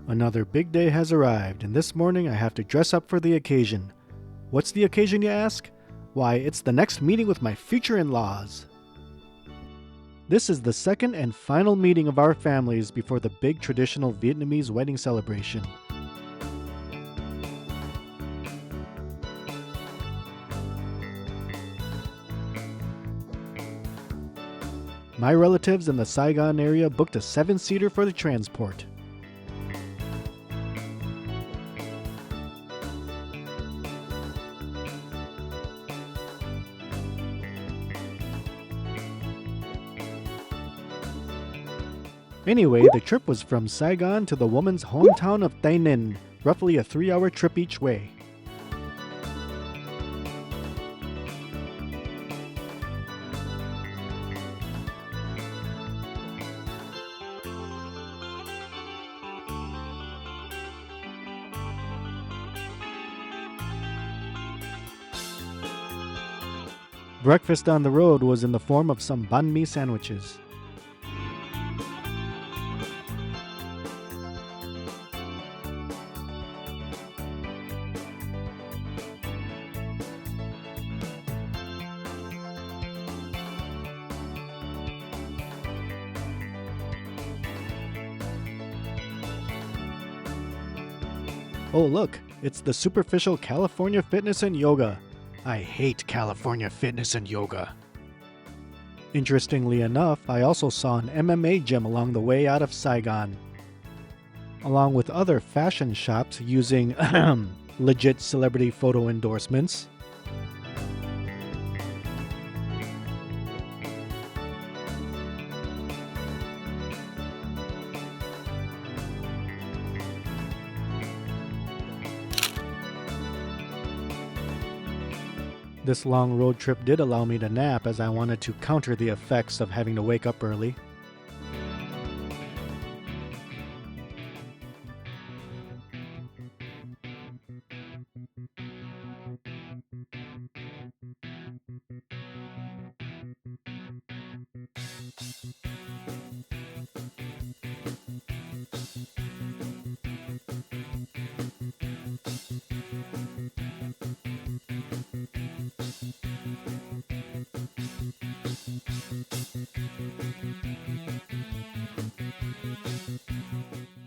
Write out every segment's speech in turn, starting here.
Another big day has arrived, and this morning I have to dress up for the occasion. What's the occasion, you ask? Why, it's the next meeting with my future in-laws. This is the second and final meeting of our families before the big traditional Vietnamese wedding celebration. My relatives in the Saigon area booked a 7-seater for the transport. Anyway, the trip was from Saigon to the woman's hometown of Tay Ninh, roughly a 3-hour trip each way. Breakfast on the road was in the form of some banh mi sandwiches. Oh look, it's the superficial California Fitness and Yoga. I hate California Fitness and Yoga. Interestingly enough, I also saw an MMA gym along the way out of Saigon, along with other fashion shops using legit celebrity photo endorsements. This long road trip did allow me to nap as I wanted to counter the effects of having to wake up early.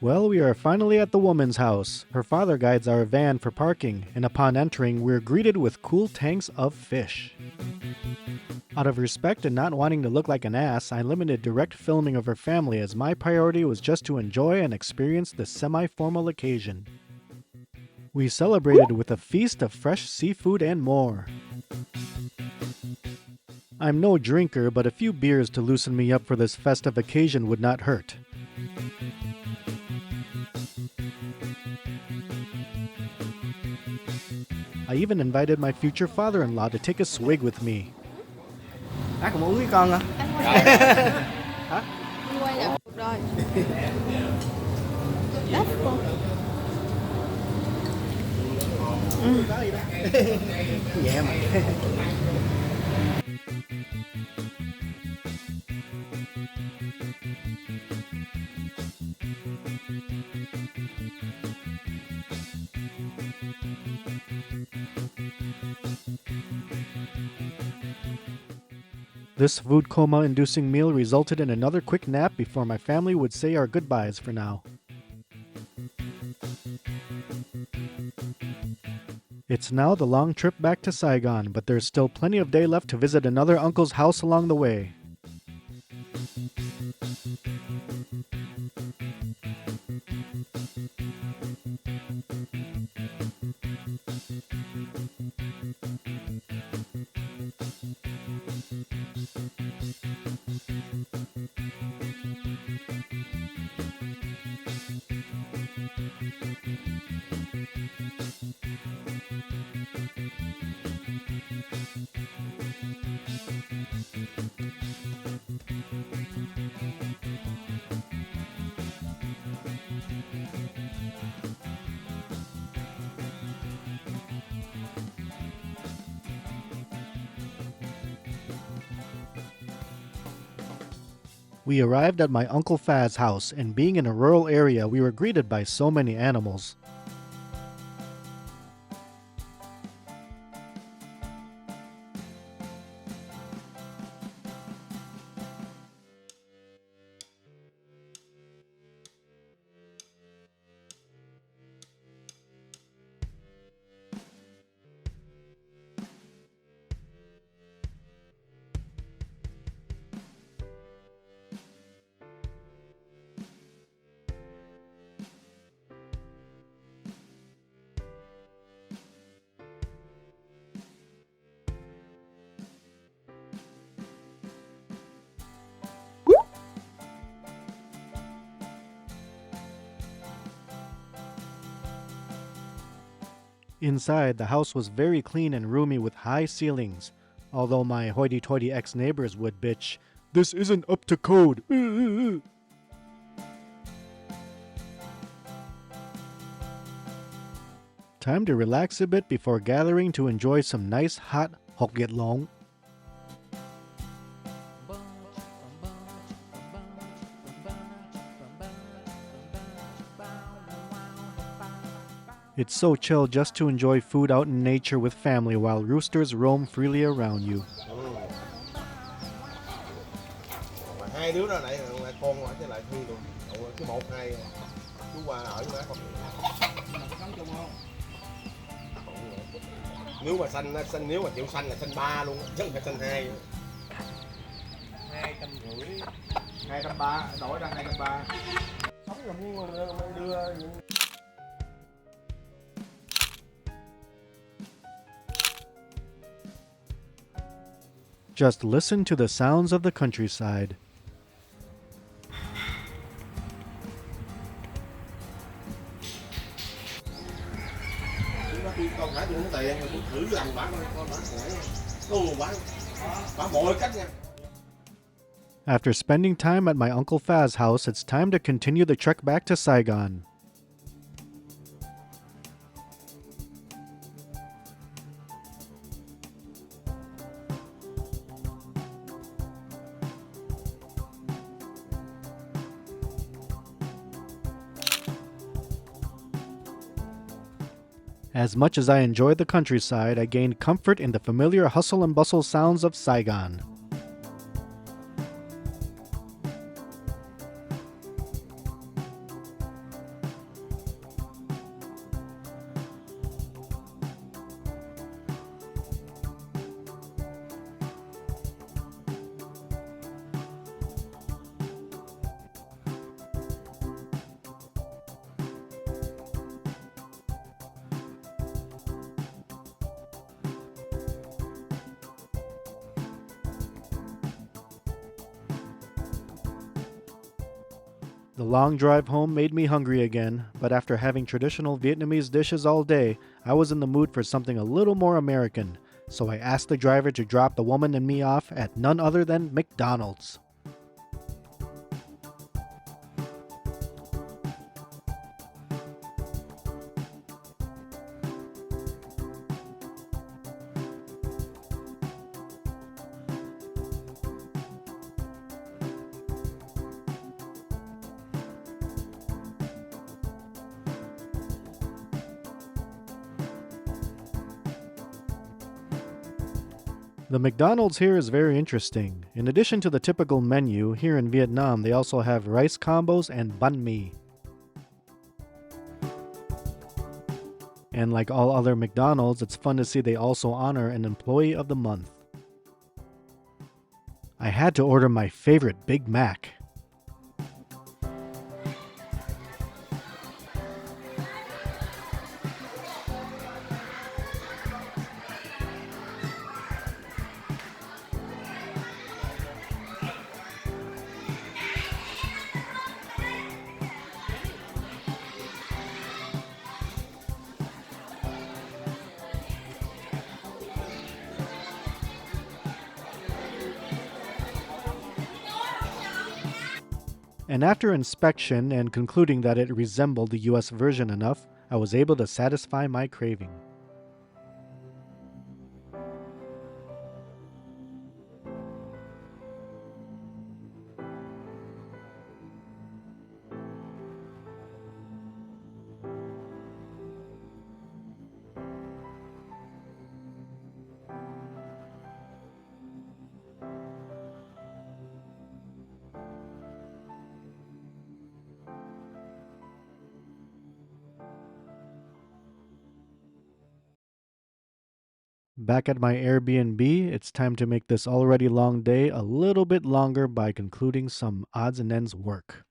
Well, we are finally at the woman's house. Her father guides our van for parking, and upon entering, we're greeted with cool tanks of fish. Out of respect and not wanting to look like an ass, I limited direct filming of her family as my priority was just to enjoy and experience the semi-formal occasion. We celebrated with a feast of fresh seafood and more. I'm no drinker, but a few beers to loosen me up for this festive occasion would not hurt. I even invited my future father-in-law to take a swig with me. Bác cũng uống với con hả? Hả? Anh quay lại cuộc đời. Đắp con. Nhẹ mà. This food coma-inducing meal resulted in another quick nap before my family would say our goodbyes for now. It's now the long trip back to Saigon, but there's still plenty of day left to visit another uncle's house along the way. We arrived at my Uncle Faz's house, and being in a rural area, we were greeted by so many animals. Inside, the house was very clean and roomy with high ceilings, although my hoity-toity ex-neighbors would bitch, "This isn't up to code." Time to relax a bit before gathering to enjoy some nice hot Hokkien long. It's so chill just to enjoy food out in nature with family while roosters roam freely around you. Mà hai đứa đó lại con lại lại Thư luôn. Cái một hai chú qua ở với má con. Sống chung không? Nếu mà xanh nếu mà chịu xanh là xanh 3 luôn, chứ không phải xanh 2. 250. 230, đổi ra 230. Sống là muốn đưa. Just listen to the sounds of the countryside. Con phải muốn tiền, muốn thử làm bán con bán mọi cách nha. After spending time at my Uncle Faz's house, it's time to continue the trek back to Saigon. As much as I enjoyed the countryside, I gained comfort in the familiar hustle and bustle sounds of Saigon. The long drive home made me hungry again, but after having traditional Vietnamese dishes all day, I was in the mood for something a little more American, so I asked the driver to drop the woman and me off at none other than McDonald's. The McDonald's here is very interesting. In addition to the typical menu, here in Vietnam they also have rice combos and banh mi. And like all other McDonald's, it's fun to see they also honor an Employee of the Month. I had to order my favorite Big Mac. And after inspection and concluding that it resembled the US version enough, I was able to satisfy my craving. Back at my Airbnb, it's time to make this already long day a little bit longer by concluding some odds and ends work.